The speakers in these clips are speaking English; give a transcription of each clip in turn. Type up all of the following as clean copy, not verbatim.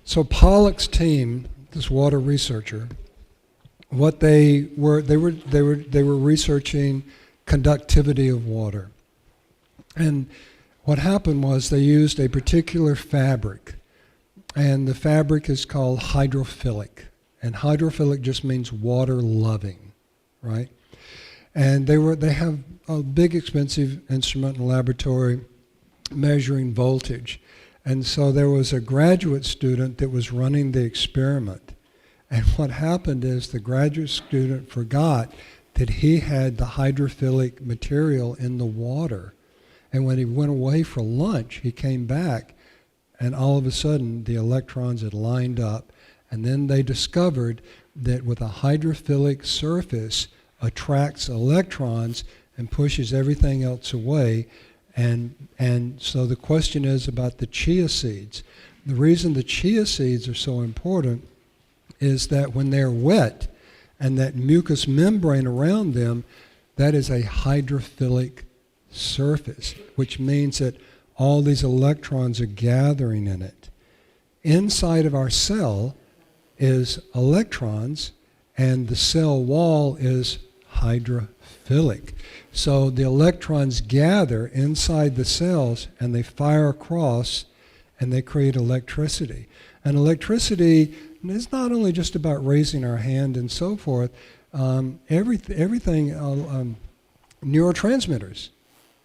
So Pollock's team, this water researcher, what they were researching conductivity of water. And what happened was they used a particular fabric, and the fabric is called hydrophilic. And hydrophilic just means water loving, right? And they have a big expensive instrument in the laboratory measuring voltage. And so there was a graduate student that was running the experiment. And what happened is the graduate student forgot that he had the hydrophilic material in the water. And when he went away for lunch, he came back, and all of a sudden the electrons had lined up. And then they discovered that with a hydrophilic surface attracts electrons and pushes everything else away. And so the question is about the chia seeds. The reason the chia seeds are so important is that when they're wet and that mucous membrane around them, that is a hydrophilic surface, which means that all these electrons are gathering in it. Inside of our cell is electrons, and the cell wall is hydrophilic. So the electrons gather inside the cells and they fire across and they create electricity. And electricity is not only just about raising our hand and so forth, everything, neurotransmitters,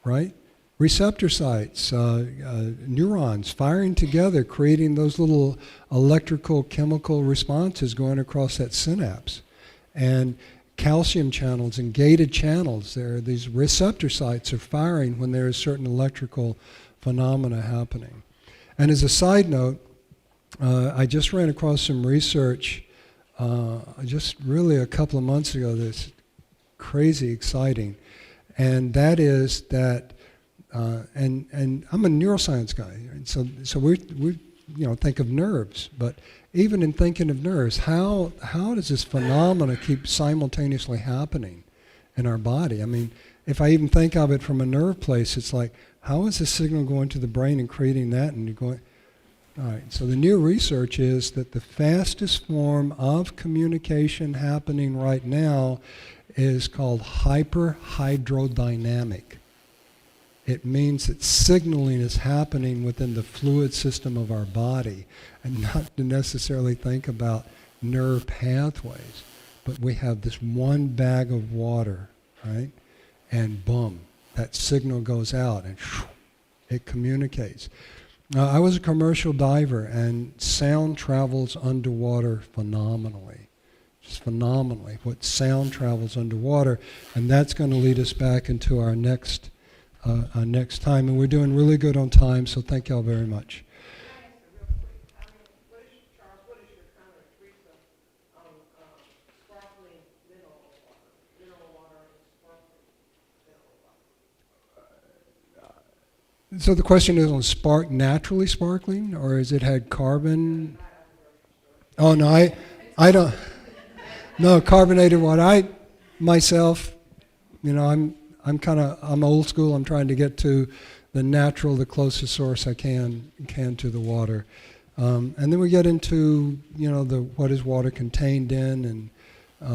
right? Receptor sites, neurons firing together, creating those little electrical chemical responses going across that synapse. And calcium channels and gated channels, these receptor sites are firing when there is certain electrical phenomena happening. And as a side note, I just ran across some research just really a couple of months ago that's crazy exciting. And that is that, and I'm a neuroscience guy, and so we think of nerves, but even in thinking of nerves, how does this phenomena keep simultaneously happening in our body? I mean, if I even think of it from a nerve place, it's like, how is the signal going to the brain and creating that? And you're going, all right, so the new research is that the fastest form of communication happening right now is called hyperhydrodynamic. It means that signaling is happening within the fluid system of our body, and not to necessarily think about nerve pathways, but we have this one bag of water, right? And boom, that signal goes out and it communicates. I was a commercial diver, and sound travels underwater phenomenally. Just phenomenally. What sound travels underwater, and that's going to lead us back into our next time, and we're doing really good on time, so thank y'all very much. What is your comment, Teresa, on sparkling mineral water and sparkling mineral water? So the question is on naturally sparkling, or is it had carbon? Oh no, I don't. No, carbonated water. Myself, I'm old school. I'm trying to get to the natural, the closest source I can to the water. And then we get into, what is water contained in, and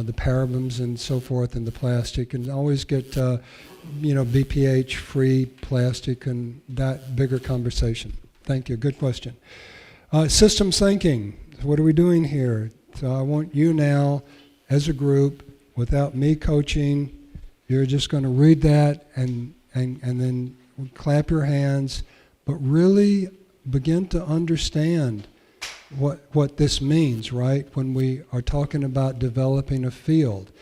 the parabens and so forth, and the plastic, and always get, BPH-free plastic and that bigger conversation. Thank you. Good question. Systems thinking. What are we doing here? So I want you now, as a group, without me coaching, you're just going to read that and then clap your hands, but really begin to understand what this means, right? When we are talking about developing a field,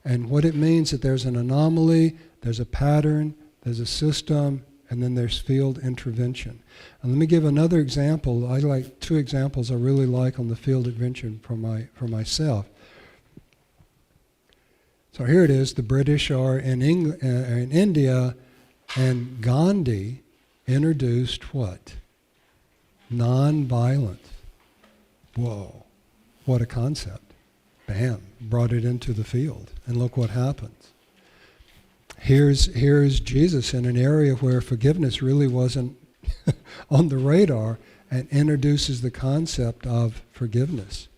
and what it means that there's an anomaly, there's a pattern, there's a system, and then there's field intervention. And let me give another example. I like two examples I really like on the field intervention for myself. So here it is. The British are in India, and Gandhi introduced what? Non-violence. Whoa, what a concept. Bam, brought it into the field, and look what happens. Here's Jesus in an area where forgiveness really wasn't on the radar, and introduces the concept of forgiveness.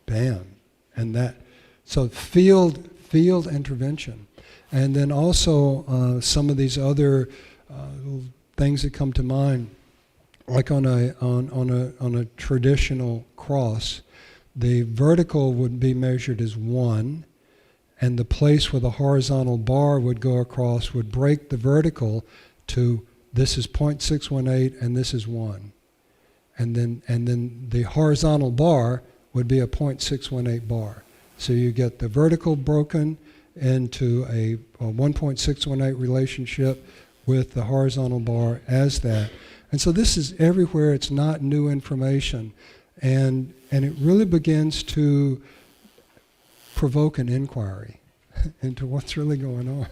Bam. And that, so field intervention. And then also some of these other things that come to mind, like on a traditional cross, the vertical would be measured as 1, and the place where the horizontal bar would go across would break the vertical to this is 0.618 and this is 1. And then the horizontal bar would be a 0.618 bar. So you get the vertical broken into a 1.618 relationship with the horizontal bar as that. And so this is everywhere. It's not new information. And it really begins to provoke an inquiry into what's really going on.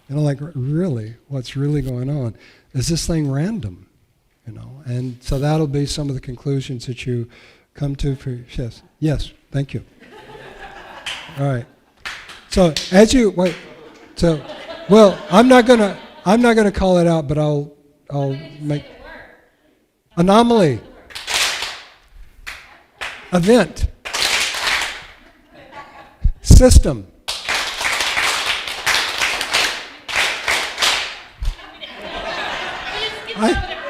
Like, really, what's really going on? Is this thing random? And so that'll be some of the conclusions that you come to for, yes, thank you. All right. So as you, wait, so, well, I'm not gonna call it out, but I'll make, anomaly, event, system.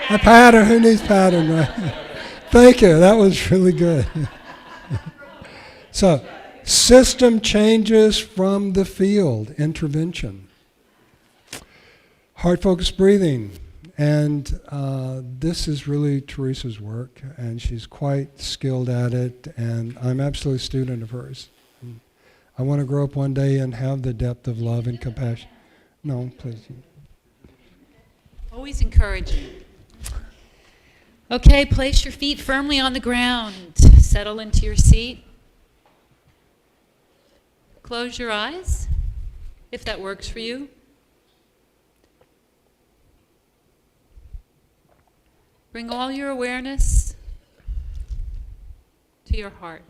A pattern, who needs pattern, right? Thank you, that was really good. So, system changes from the field, intervention. Heart-focused breathing, and this is really Teresa's work, and she's quite skilled at it, and I'm absolutely a student of hers. I want to grow up one day and have the depth of love and compassion. No, please. Always encouraging. Okay, place your feet firmly on the ground. Settle into your seat. Close your eyes, if that works for you. Bring all your awareness to your heart.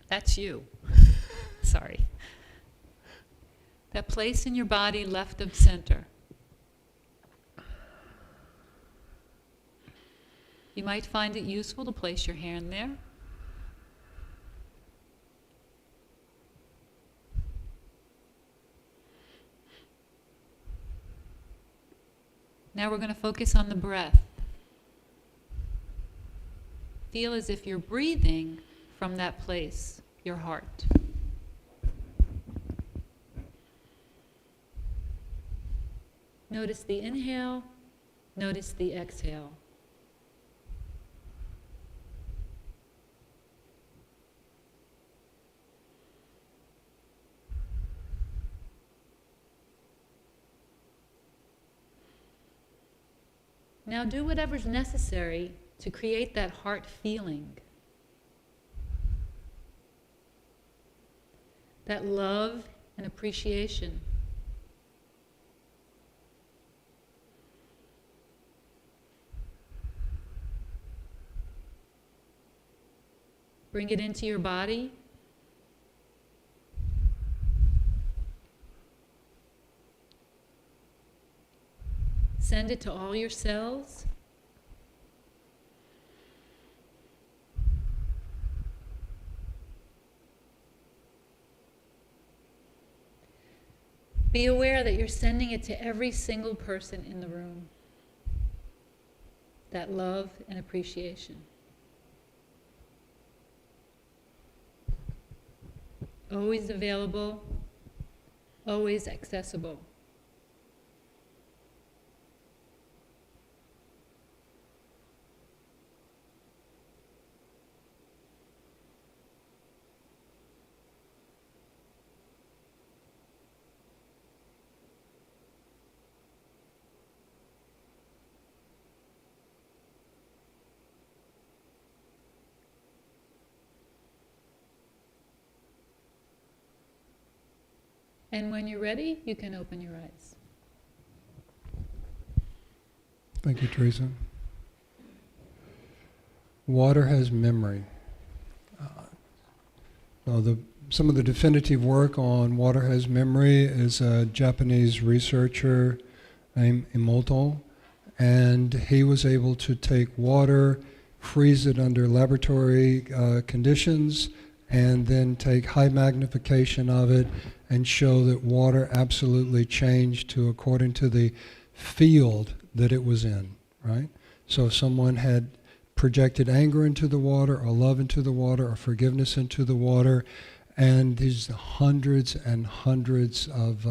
That's you. Sorry. That place in your body left of center. You might find it useful to place your hand there. Now we're going to focus on the breath. Feel as if you're breathing from that place, your heart. Notice the inhale, notice the exhale. Now do whatever's necessary to create that heart feeling. That love and appreciation. Bring it into your body. Send it to all your cells. Be aware that you're sending it to every single person in the room. That love and appreciation. Always available, always accessible. And when you're ready, you can open your eyes. Thank you, Teresa. Water has memory. some of the definitive work on water has memory is a Japanese researcher named Emoto, and he was able to take water, freeze it under laboratory conditions, and then take high magnification of it and show that water absolutely changed to according to the field that it was in, right? So if someone had projected anger into the water, or love into the water, or forgiveness into the water, and these hundreds and hundreds of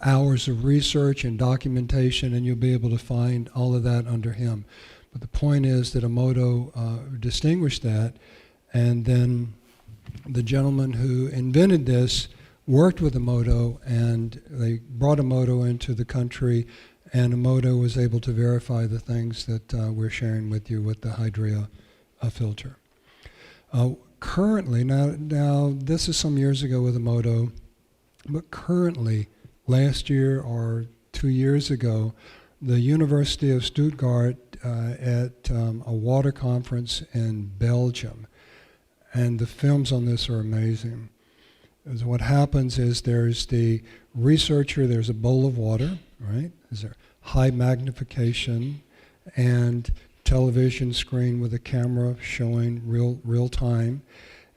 hours of research and documentation, and you'll be able to find all of that under him. But the point is that Emoto distinguished that, and then the gentleman who invented this worked with Emoto, and they brought Emoto into the country, and Emoto was able to verify the things that we're sharing with you with the Hydria filter. Currently, now this is some years ago with Emoto, but currently, last year or 2 years ago, the University of Stuttgart at a water conference in Belgium, and the films on this are amazing. As what happens is there's the researcher, there's a bowl of water, right? There's a high magnification and television screen with a camera showing real time,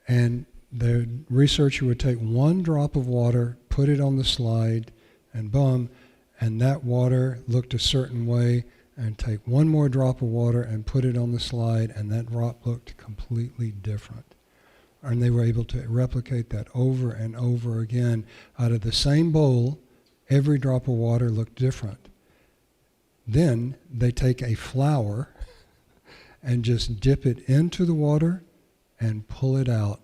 and the researcher would take one drop of water, put it on the slide, and boom, and that water looked a certain way, and take one more drop of water and put it on the slide, and that drop looked completely different. And they were able to replicate that over and over again. Out of the same bowl, every drop of water looked different. Then they take a flower and just dip it into the water and pull it out.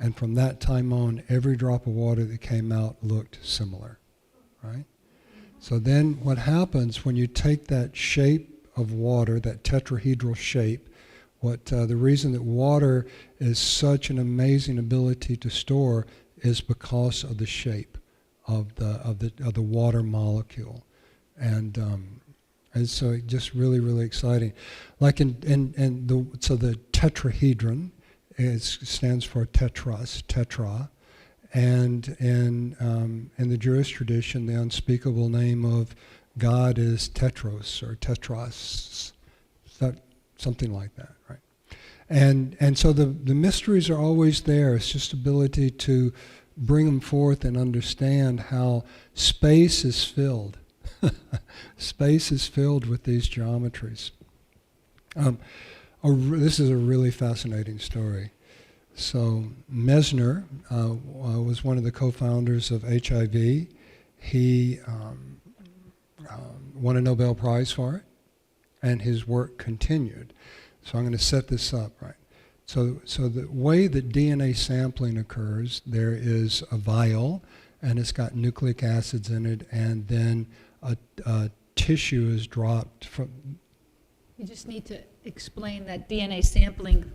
And from that time on, every drop of water that came out looked similar, right? So then what happens when you take that shape of water, that tetrahedral shape, the reason that water is such an amazing ability to store is because of the shape of the water molecule, and so it just really exciting. Like so the tetrahedron stands for tetra, and in the Jewish tradition, the unspeakable name of God is Tetros or Tetras. Something like that, right? And so the mysteries are always there. It's just ability to bring them forth and understand how space is filled. Space is filled with these geometries. This is a really fascinating story. So Mesner was one of the co-founders of HIV. He won a Nobel Prize for it, and his work continued. So I'm going to set this up, right? So the way that DNA sampling occurs, there is a vial, and it's got nucleic acids in it, and then a tissue is dropped from... You just need to explain that DNA sampling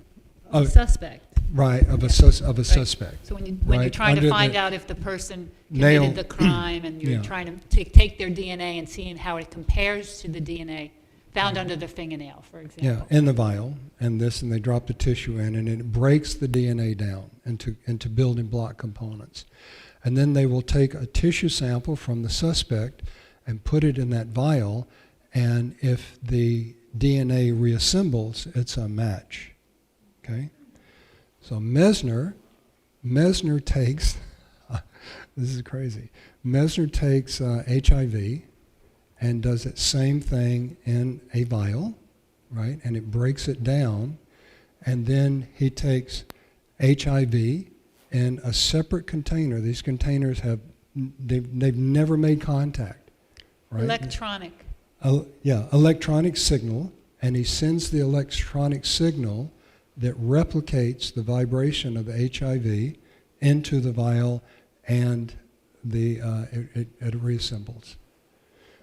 of a suspect. Right, of a suspect. So when you're right, trying to under find out if the person committed the crime, and you're trying to take their DNA and seeing how it compares to the DNA found under the fingernail, for example. Yeah, in the vial, and they drop the tissue in, and it breaks the DNA down into building block components. And then they will take a tissue sample from the suspect and put it in that vial, and if the DNA reassembles, it's a match, okay? So Mesner takes, this is crazy, Mesner takes HIV and does that same thing in a vial, right? And it breaks it down, and then he takes HIV in a separate container. These containers they've never made contact, right? Electronic. Electronic signal, and he sends the electronic signal that replicates the vibration of the HIV into the vial, and it reassembles.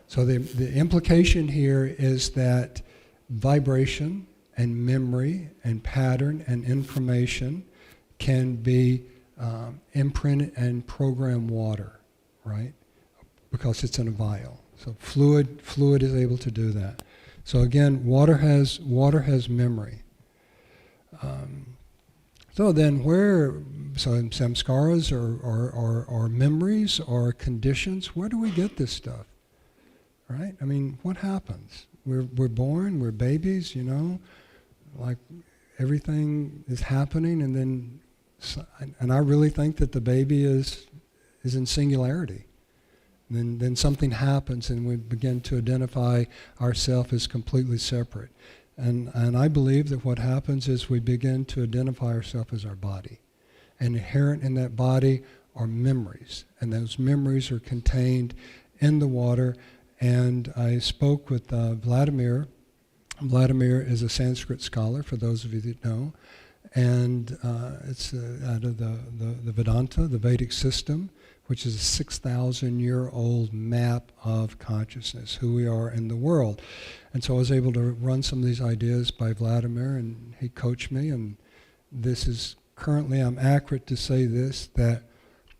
So the implication here is that vibration and memory and pattern and information can be imprint and program water, right? Because it's in a vial. So fluid is able to do that. So again, water has memory. So then some samskaras or memories or conditions, where do we get this stuff? Right? I mean, what happens? We're born, we're babies, like everything is happening, and then, and I really think that the baby is in singularity. And then something happens and we begin to identify ourselves as completely separate. And I believe that what happens is we begin to identify ourselves as our body. And inherent in that body are memories. And those memories are contained in the water. And I spoke with Vladimir. Vladimir is a Sanskrit scholar, for those of you that know. And it's out of the Vedanta, the Vedic system, which is a 6,000-year-old map of consciousness, who we are in the world. And so I was able to run some of these ideas by Vladimir, and he coached me. And this is currently, I'm accurate to say this, that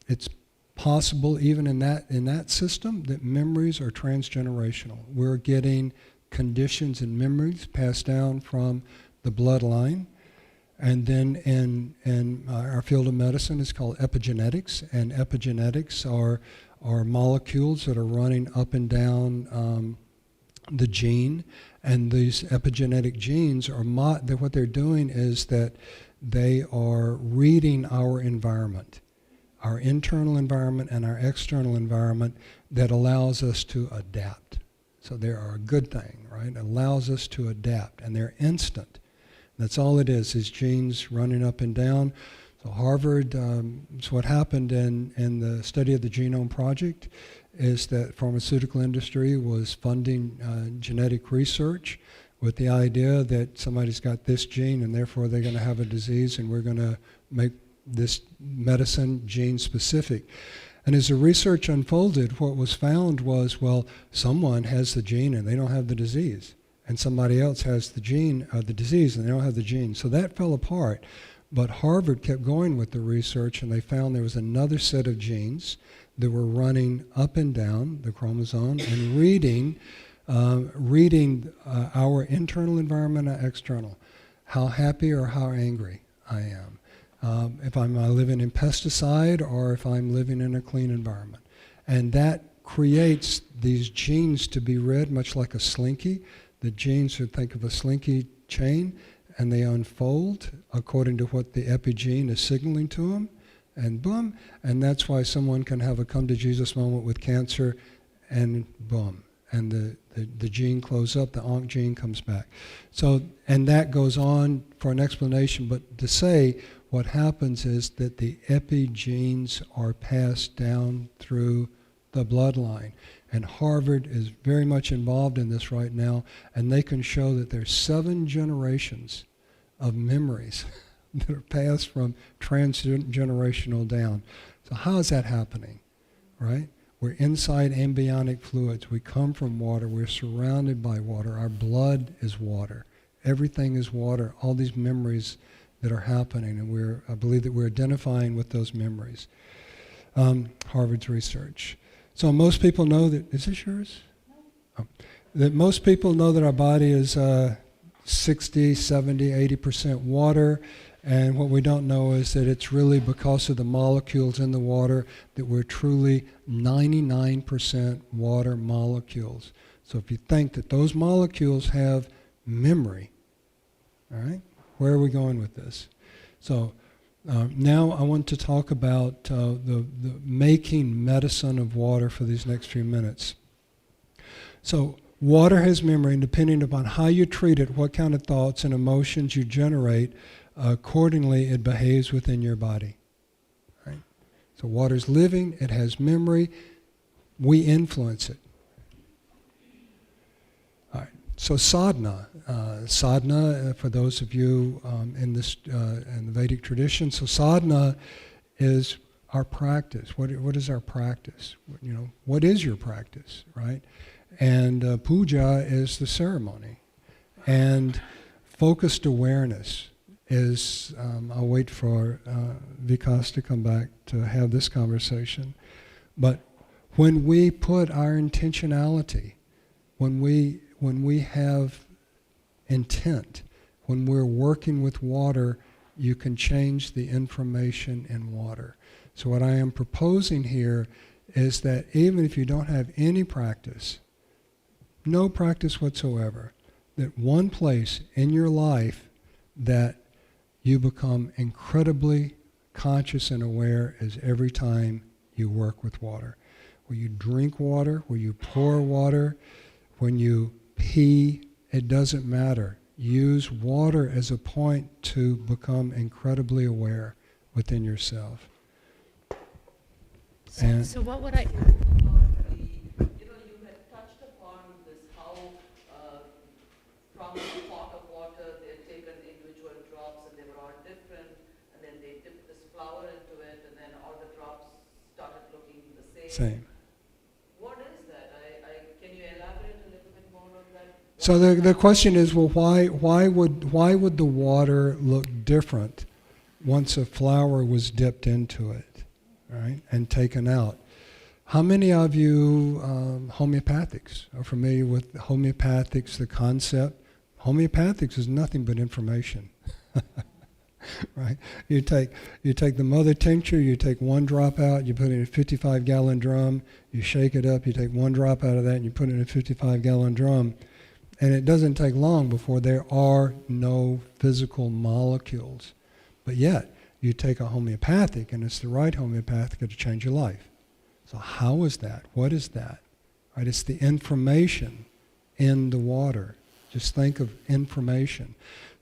it's possible even in that system that memories are transgenerational. We're getting conditions and memories passed down from the bloodline. And then in our field of medicine is called epigenetics, and epigenetics are molecules that are running up and down the gene, and these epigenetic genes are what they're doing is that they are reading our environment, our internal environment and our external environment, that allows us to adapt. So they are a good thing, right? It allows us to adapt, and they're instant. That's all it is genes running up and down. So Harvard, so what happened in the study of the Genome Project is that pharmaceutical industry was funding genetic research with the idea that somebody's got this gene and therefore they're going to have a disease, and we're going to make this medicine gene specific. And as the research unfolded, what was found was, well, someone has the gene and they don't have the disease. And somebody else has the gene, the disease, and they don't have the gene. So that fell apart. But Harvard kept going with the research, and they found there was another set of genes that were running up and down the chromosome and reading our internal environment and external. How happy or how angry I am. If I'm living in pesticide or if I'm living in a clean environment. And that creates these genes to be read much like a slinky. The genes, should think of a slinky chain, and they unfold according to what the epigene is signaling to them, and boom, and that's why someone can have a come to Jesus moment with cancer, and boom, and the gene closes up, the onc gene comes back. So, and that goes on for an explanation, but to say what happens is that the epigenes are passed down through the bloodline. And Harvard is very much involved in this right now, and they can show that there's 7 generations of memories that are passed from transgenerational down. So how is that happening, right? We're inside embryonic fluids. We come from water. We're surrounded by water. Our blood is water. Everything is water. All these memories that are happening, and I believe that we're identifying with those memories. Harvard's research. So most people know that, is this yours? Oh. That most people know that our body is 60, 70, 80% water, and what we don't know is that it's really because of the molecules in the water that we're truly 99% water molecules. So if you think that those molecules have memory, all right, where are we going with this? So now I want to talk about the making medicine of water for these next few minutes. So water has memory, and depending upon how you treat it, what kind of thoughts and emotions you generate, accordingly it behaves within your body. Right? So water's living, it has memory, we influence it. All right. So sadhana. Sadhana, for those of you in the Vedic tradition, so sadhana is our practice. What is our practice? What is your practice, right? And puja is the ceremony. And focused awareness is, I'll wait for Vikas to come back to have this conversation. But when we put our intentionality, when we have intent, when we're working with water you can change the information in water. So what I am proposing here is that even if you don't have any practice, no practice whatsoever, that one place in your life that you become incredibly conscious and aware is every time you work with water. When you drink water, when you pour water, when you pee, it doesn't matter. Use water as a point to become incredibly aware within yourself. So what would I... You had touched upon this how from a pot of water they had taken individual drops and they were all different, and then they dipped this flour into it, and then all the drops started looking the same. Same. What is that? Can you elaborate a little bit more on that? So the question is, well, why would the water look different once a flour was dipped into it, right, and taken out? How many of you homeopathics are familiar with homeopathics, the concept? Homeopathics is nothing but information, right? You take the mother tincture, you take one drop out, you put it in a 55-gallon drum, you shake it up, you take one drop out of that, and you put it in a 55-gallon drum, and it doesn't take long before there are no physical molecules. But yet, you take a homeopathic, and it's the right homeopathic to change your life. So how is that? What is that? Right? It's the information in the water. Just think of information.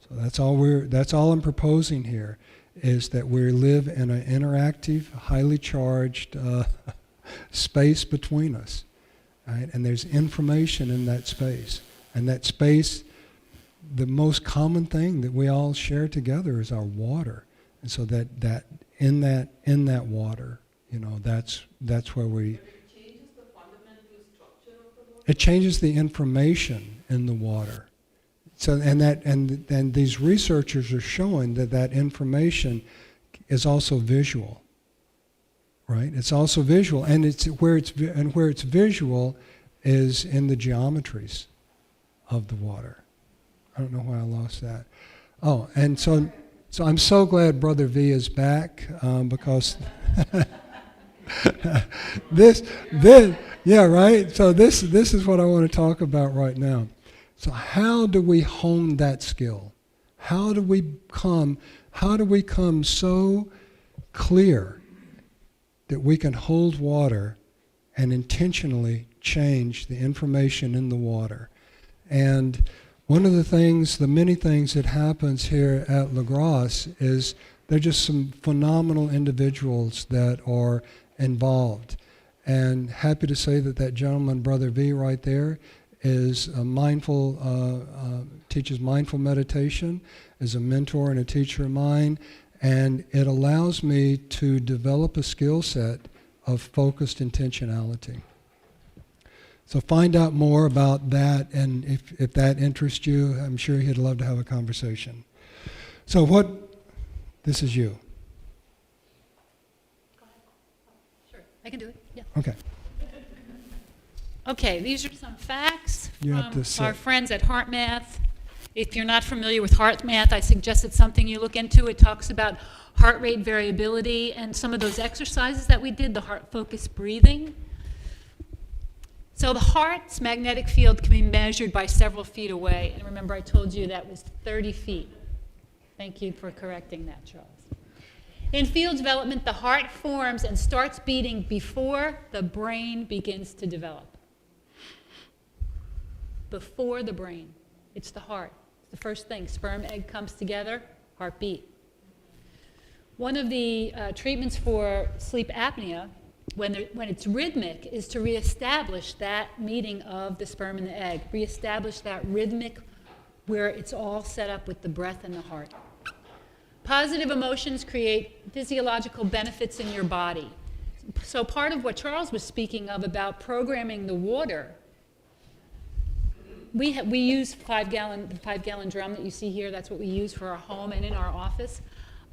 So that's all I'm proposing here, is that we live in an interactive, highly charged space between us. Right? And there's information in that space. And that space, the most common thing that we all share together is our water. And so that in that water, that's where we... But it changes the fundamental structure of the water? It changes the information in the water. So and these researchers are showing that information is also visual. Right? It's also visual, and where it's visual is in the geometries of the water. I don't know why I lost that. Oh, and so I'm so glad Brother V is back, because yeah, right. So this is what I want to talk about right now. So how do we hone that skill? How do we come so clear that we can hold water and intentionally change the information in the water? And one of the many things that happens here at La Grasse is there are just some phenomenal individuals that are involved. And happy to say that gentleman, Brother V, right there, is a teaches mindful meditation, is a mentor and a teacher of mine, and it allows me to develop a skill set of focused intentionality. So find out more about that, and if that interests you, I'm sure he'd love to have a conversation. So this is you. Go ahead. Sure, I can do it, yeah. Okay. Okay, these are some facts You have to from sit. our friends at HeartMath. If you're not familiar with HeartMath, I suggest it's something you look into. It talks about heart rate variability and some of those exercises that we did, the heart-focused breathing. So the heart's magnetic field can be measured by several feet away. And remember, I told you that was 30 feet. Thank you for correcting that, Charles. In field development, the heart forms and starts beating before the brain begins to develop. Before the brain. It's the heart. It's the first thing. Sperm, egg comes together, heartbeat. One of the treatments for sleep apnea, when it's rhythmic, is to reestablish that meeting of the sperm and the egg. Reestablish that rhythmic where it's all set up with the breath and the heart. Positive emotions create physiological benefits in your body. So part of what Charles was speaking of about programming the water, we use the 5-gallon drum that you see here. That's what we use for our home and in our office.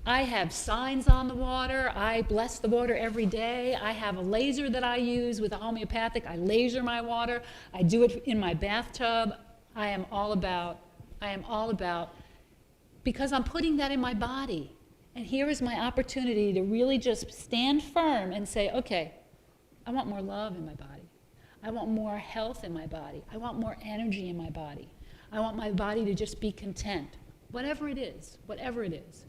I have signs on the water. I bless the water every day. I have a laser that I use with a homeopathic. I laser my water. I do it in my bathtub. I am all about because I'm putting that in my body. And here is my opportunity to really just stand firm and say, okay, I want more love in my body. I want more health in my body. I want more energy in my body. I want my body to just be content. Whatever it is, whatever it is.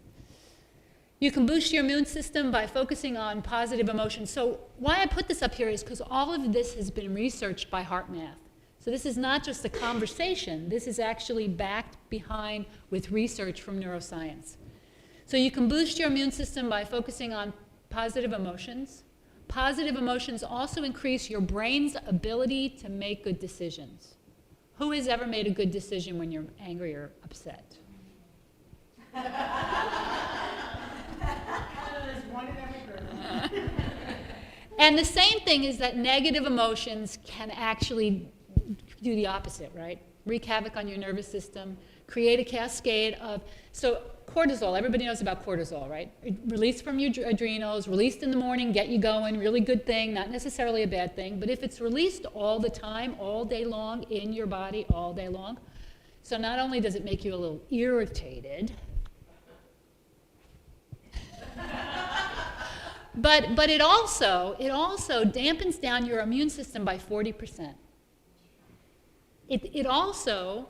You can boost your immune system by focusing on positive emotions. So why I put this up here is because all of this has been researched by HeartMath. So this is not just a conversation. This is actually backed behind with research from neuroscience. So you can boost your immune system by focusing on positive emotions. Positive emotions also increase your brain's ability to make good decisions. Who has ever made a good decision when you're angry or upset? And the same thing is that negative emotions can actually do the opposite, right? Wreak havoc on your nervous system, create a cascade of, so cortisol, everybody knows about cortisol, right? Released from your adrenals, released in the morning, get you going, really good thing, not necessarily a bad thing, but if it's released all the time, all day long, in your body all day long, so not only does it make you a little irritated, but it also dampens down your immune system by 40%. It also,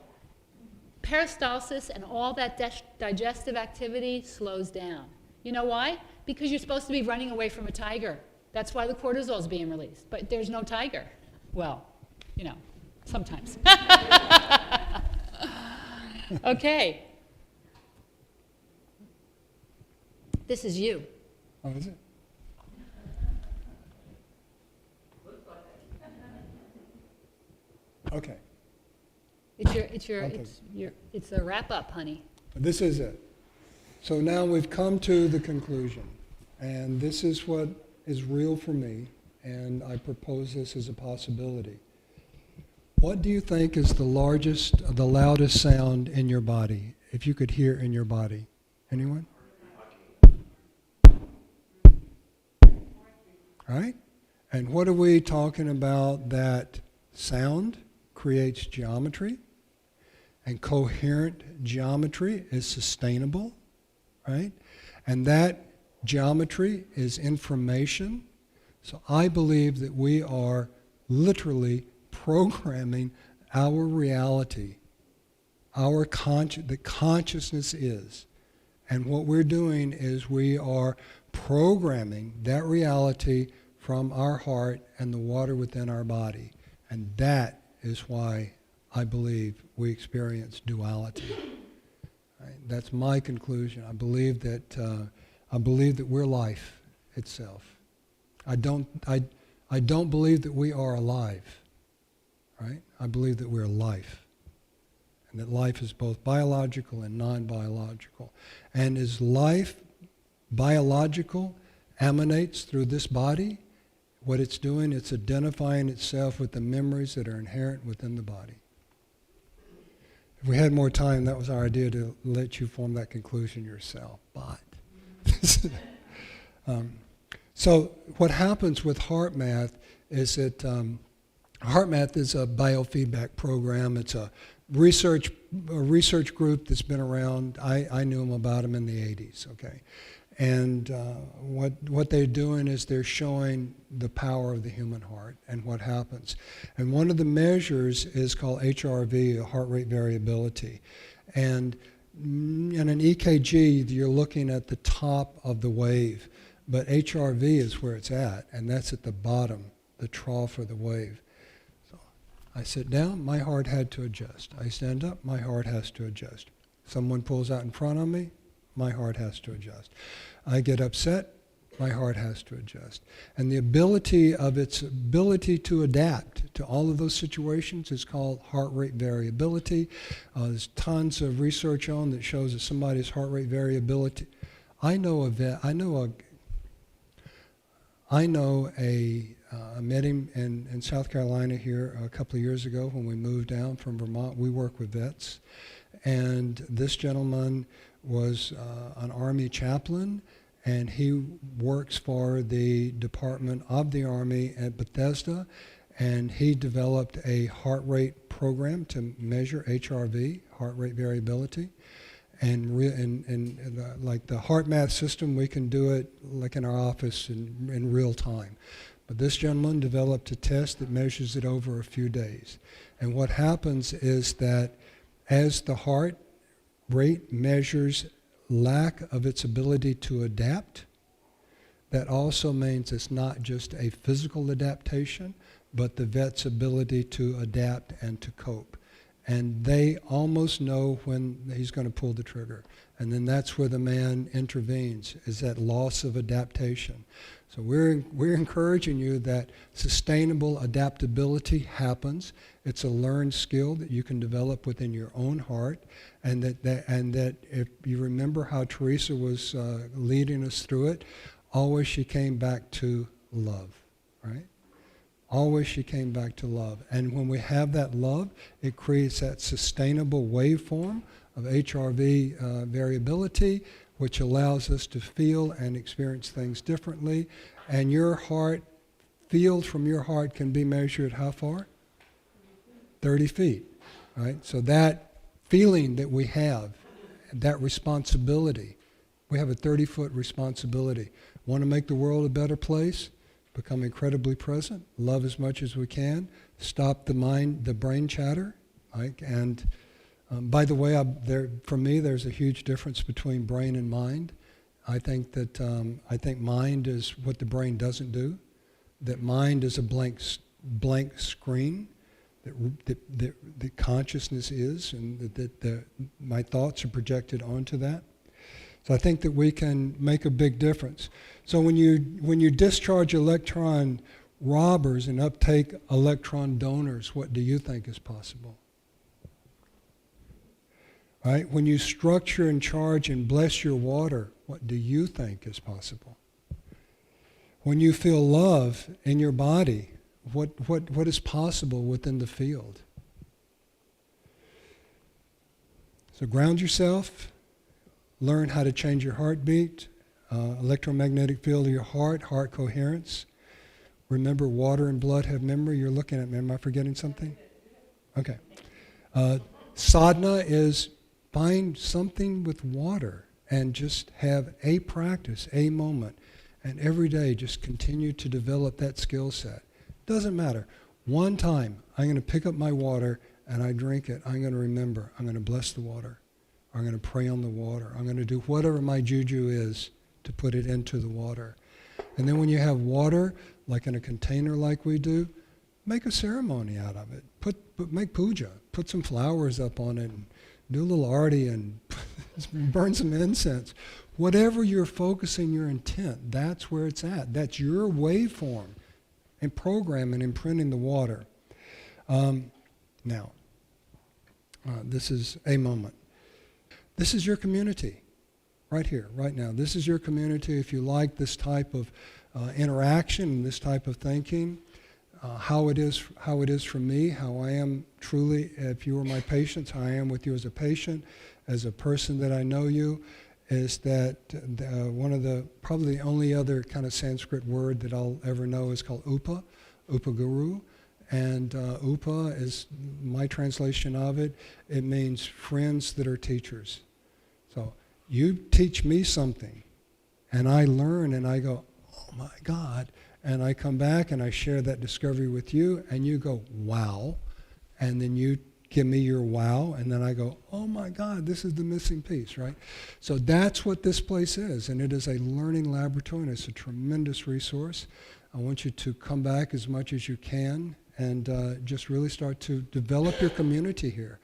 peristalsis and all that digestive activity slows down. You know why? Because you're supposed to be running away from a tiger. That's why the cortisol is being released. But there's no tiger. Well, you know, sometimes. Okay. This is you. Oh, is it? Okay. It's a wrap up, honey. This is it. So now we've come to the conclusion, and this is what is real for me, and I propose this as a possibility. What do you think is the loudest sound in your body, if you could hear in your body? Anyone? Right? And what are we talking about? That sound creates geometry, and coherent geometry is sustainable, right? And that geometry is information. So I believe that we are literally programming our reality, that consciousness is. And what we're doing is we are programming that reality from our heart and the water within our body. And that is why I believe we experience duality. Right? That's my conclusion. I believe that we're life itself. I don't believe that we are alive. Right? I believe that we're life. And that life is both biological and non-biological. And as life, biological, emanates through this body, what it's doing, it's identifying itself with the memories that are inherent within the body. If we had more time, that was our idea, to let you form that conclusion yourself. But so what happens with HeartMath is that HeartMath is a biofeedback program. It's a research group that's been around. I knew about them in the 80s, okay? And what they're doing is they're showing the power of the human heart and what happens. And one of the measures is called HRV, heart rate variability. And in an EKG, you're looking at the top of the wave, but HRV is where it's at, and that's at the bottom, the trough of the wave. So I sit down, my heart had to adjust. I stand up, my heart has to adjust. Someone pulls out in front of me, my heart has to adjust. I get upset, my heart has to adjust. And the ability to adapt to all of those situations is called heart rate variability. There's tons of research on that shows that somebody's heart rate variability. I met him in South Carolina here a couple of years ago when we moved down from Vermont. We work with vets. And this gentleman was an Army chaplain, and he works for the Department of the Army at Bethesda, and he developed a heart rate program to measure HRV, heart rate variability. like the heart math system, we can do it like in our office in real time. But this gentleman developed a test that measures it over a few days. And what happens is that as the heart rate measures lack of its ability to adapt, that also means it's not just a physical adaptation, but the vet's ability to adapt and to cope. And they almost know when he's going to pull the trigger. And then that's where the man intervenes, is that loss of adaptation. So we're encouraging you that sustainable adaptability happens. It's a learned skill that you can develop within your own heart, and that if you remember how Teresa was leading us through it, always she came back to love, right? Always she came back to love. And when we have that love, it creates that sustainable waveform of HRV variability, which allows us to feel and experience things differently. And your heart, field from your heart can be measured how far? 30 feet, right? So that feeling that we have, that responsibility, we have a 30-foot responsibility. Want to make the world a better place? Become incredibly present, love as much as we can, stop the brain chatter, right? And by the way, for me, there's a huge difference between brain and mind. I think mind is what the brain doesn't do. That mind is a blank screen. That consciousness is, and that my thoughts are projected onto that. So I think that we can make a big difference. So when you discharge electron robbers and uptake electron donors, what do you think is possible? Right? When you structure and charge and bless your water, what do you think is possible? When you feel love in your body, what is possible within the field? So ground yourself, learn how to change your heartbeat, electromagnetic field of your heart coherence. Remember, water and blood have memory. You're looking at me. Am I forgetting something? Okay. Sadhana is find something with water and just have a practice, a moment. And every day just continue to develop that skill set. Doesn't matter. One time, I'm going to pick up my water and I drink it. I'm going to remember. I'm going to bless the water. I'm going to pray on the water. I'm going to do whatever my juju is to put it into the water. And then when you have water, like in a container like we do, make a ceremony out of it. Make puja. Put some flowers up on it and do a little arti and burn some incense. Whatever you're focusing your intent, that's where it's at. That's your waveform and program and imprinting the water. Now, this is a moment. This is your community, right here, right now. This is your community. If you like this type of interaction, this type of thinking, how it is for me, how I am truly, if you were my patients, how I am with you as a patient, as a person that I know you, is that one of the, probably the only other kind of Sanskrit word that I'll ever know is called upa, upaguru. And upa is my translation of it. It means friends that are teachers. So you teach me something, and I learn, and I go, oh my God, and I come back and I share that discovery with you, and you go, wow, and then you give me your wow, and then I go, oh my God, this is the missing piece, right? So that's what this place is, and it is a learning laboratory, and it's a tremendous resource. I want you to come back as much as you can and just really start to develop your community here.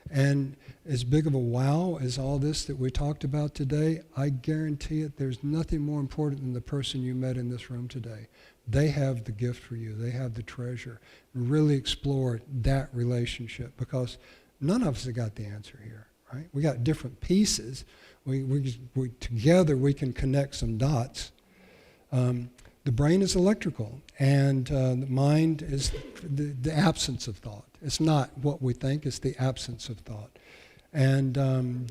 And as big of a wow as all this that we talked about today, I guarantee it, there's nothing more important than the person you met in this room today. They have the gift for you. They have the treasure. Really explore that relationship, because none of us have got the answer here, right? We got different pieces. We together we can connect some dots. The brain is electrical, and the mind is the absence of thought. It's not what we think, it's the absence of thought. And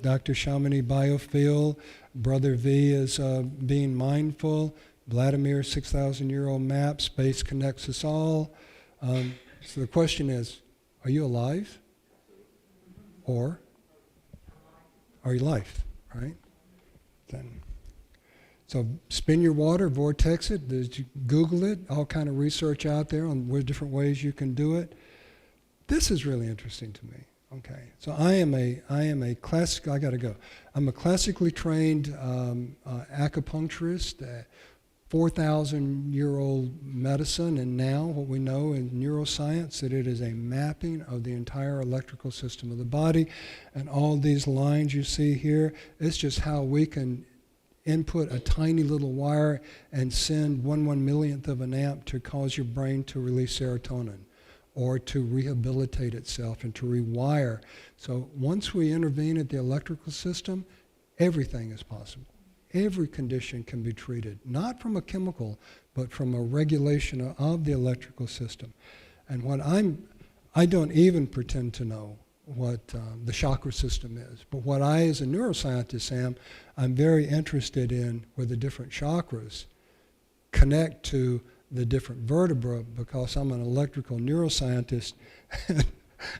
Dr. Shamini Biofeel, Brother V is being mindful, Vladimir, 6,000-year-old map, space connects us all. So the question is, are you alive? Or are you life? right? Then, so spin your water, vortex it, Google it, all kind of research out there on different ways you can do it. This is really interesting to me. Okay, so I am a classic. I got to go. I'm a classically trained acupuncturist, 4,000-year-old medicine, and now what we know in neuroscience that it is a mapping of the entire electrical system of the body, and all these lines you see here. It's just how we can input a tiny little wire and send 1/1,000,000th of an amp to cause your brain to release serotonin, or to rehabilitate itself and to rewire. So once we intervene at the electrical system, everything is possible. Every condition can be treated, not from a chemical, but from a regulation of the electrical system. And I don't even pretend to know what the chakra system is, but what I, as a neuroscientist, I'm very interested in where the different chakras connect to the different vertebra, because I'm an electrical neuroscientist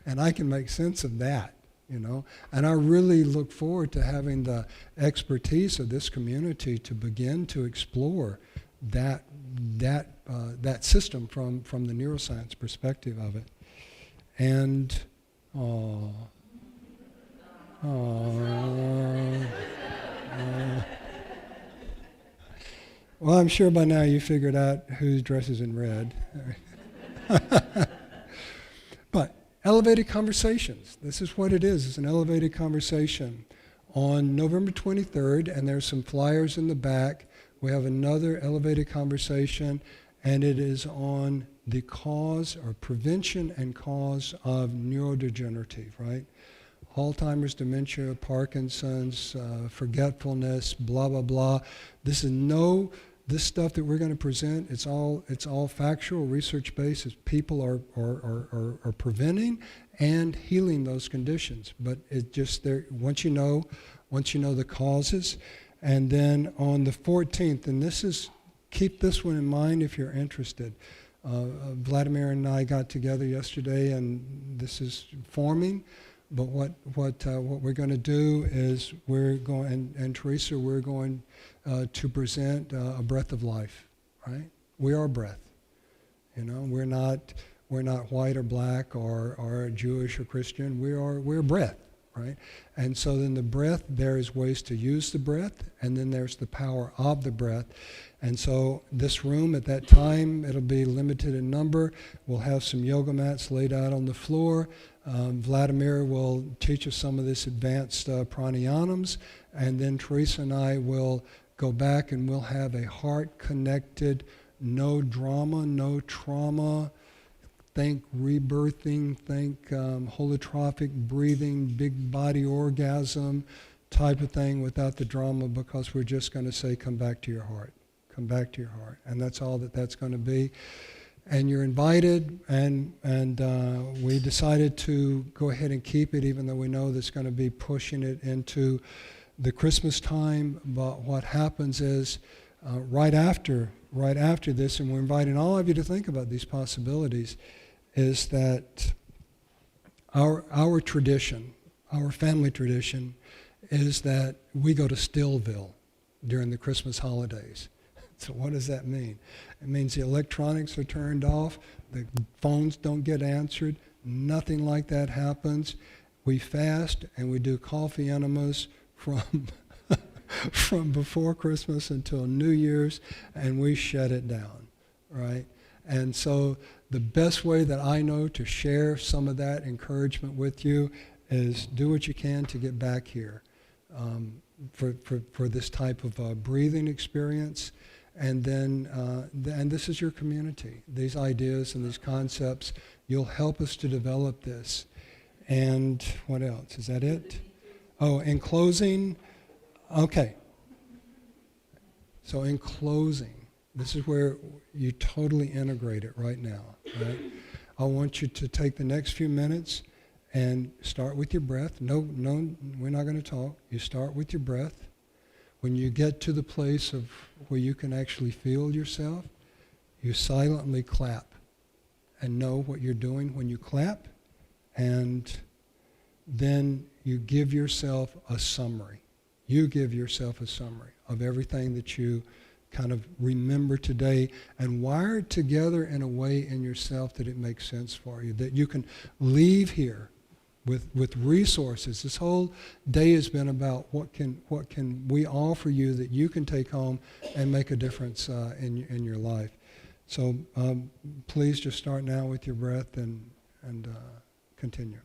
and I can make sense of that, you know. And I really look forward to having the expertise of this community to begin to explore that system from the neuroscience perspective of it. And well, I'm sure by now you figured out whose dress is in red. But elevated conversations. This is what it is. It's an elevated conversation. On November 23rd, and there's some flyers in the back, we have another elevated conversation, and it is on the cause or prevention and cause of neurodegenerative, right? Alzheimer's, dementia, Parkinson's, forgetfulness, blah, blah, blah. This stuff that we're going to present, it's all factual, research-based, as people are preventing and healing those conditions. But it just, once you know the causes. And then on the 14th, and keep this one in mind if you're interested. Vladimir and I got together yesterday, and this is forming. But what we're going to do is and Teresa, we're going to present a breath of life, right? We are breath. You know, we're not white or black or Jewish or Christian. We're breath, right? And so then the breath, there is ways to use the breath, and then there's the power of the breath. And so this room at that time, it'll be limited in number. We'll have some yoga mats laid out on the floor. Vladimir will teach us some of this advanced pranayams, and then Teresa and I will go back and we'll have a heart-connected, no drama, no trauma, think rebirthing, think holotropic breathing, big body orgasm type of thing without the drama, because we're just going to say, come back to your heart. Come back to your heart. And that's all that's going to be. And you're invited, and we decided to go ahead and keep it, even though we know that's going to be pushing it into the Christmas time. But what happens is, right after this, and we're inviting all of you to think about these possibilities, is that our tradition, our family tradition, is that we go to Stillville during the Christmas holidays. So what does that mean? It means the electronics are turned off, the phones don't get answered, nothing like that happens. We fast and we do coffee enemas from before Christmas until New Year's, and we shut it down, right? And so the best way that I know to share some of that encouragement with you is do what you can to get back here for this type of breathing experience. And then, and this is your community. These ideas and these concepts, you'll help us to develop this. And what else? Is that it? Oh, in closing, okay. So in closing, this is where you totally integrate it right now, right? I want you to take the next few minutes and start with your breath. No, we're not going to talk. You start with your breath. When you get to the place of where you can actually feel yourself, you silently clap and know what you're doing when you clap, and then you give yourself a summary. you give yourself a summary of everything that you kind of remember today and wire it together in a way in yourself that it makes sense for you, that you can leave here with resources. This whole day has been about what can we offer you that you can take home and make a difference in your life. So please just start now with your breath and continue.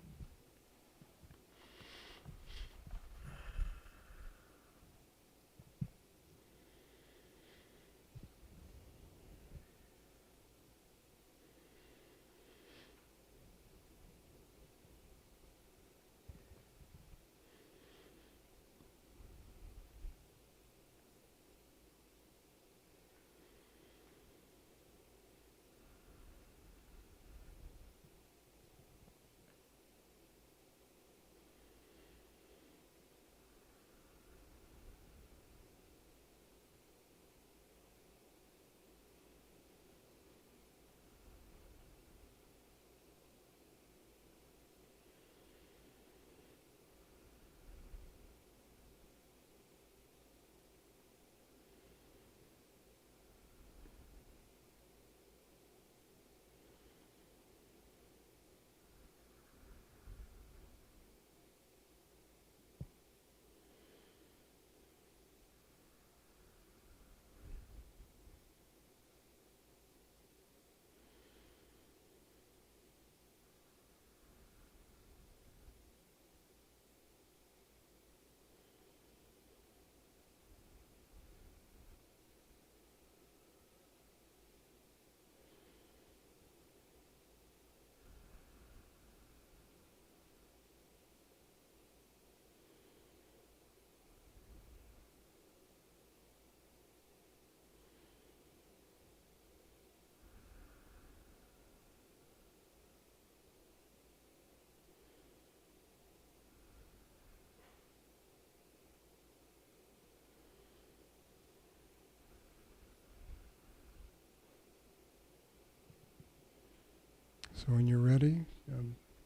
So when you're ready,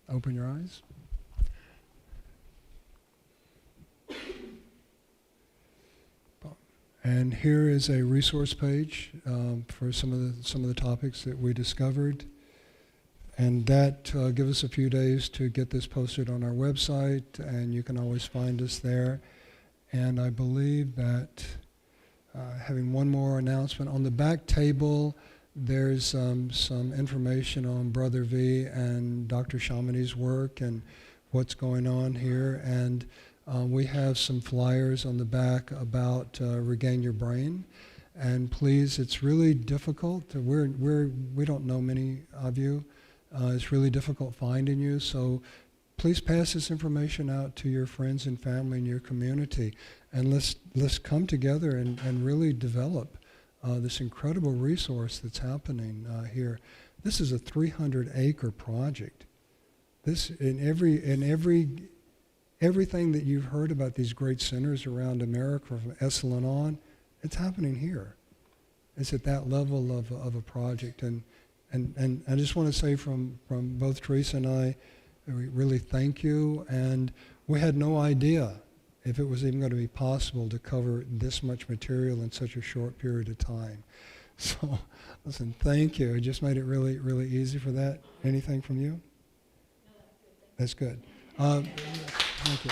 open your eyes. And here is a resource page for some of the topics that we discovered. And that give us a few days to get this posted on our website, and you can always find us there. And I believe that having one more announcement, on the back table there's some information on Brother V and Dr. Shamani's work and what's going on here. And we have some flyers on the back about Regain Your Brain. And please, it's really difficult. We don't know many of you. It's really difficult finding you. So please pass this information out to your friends and family and your community. And let's come together and really develop this incredible resource that's happening here. This is a 300-acre project. This everything that you've heard about these great centers around America, from Esalen on, it's happening here. It's at that level of a project. And I just want to say from both Teresa and I, we really thank you. And we had no idea if it was even going to be possible to cover this much material in such a short period of time. So, listen, thank you. It just made it really, really easy for that. Anything from you? No, that's good. Thank you.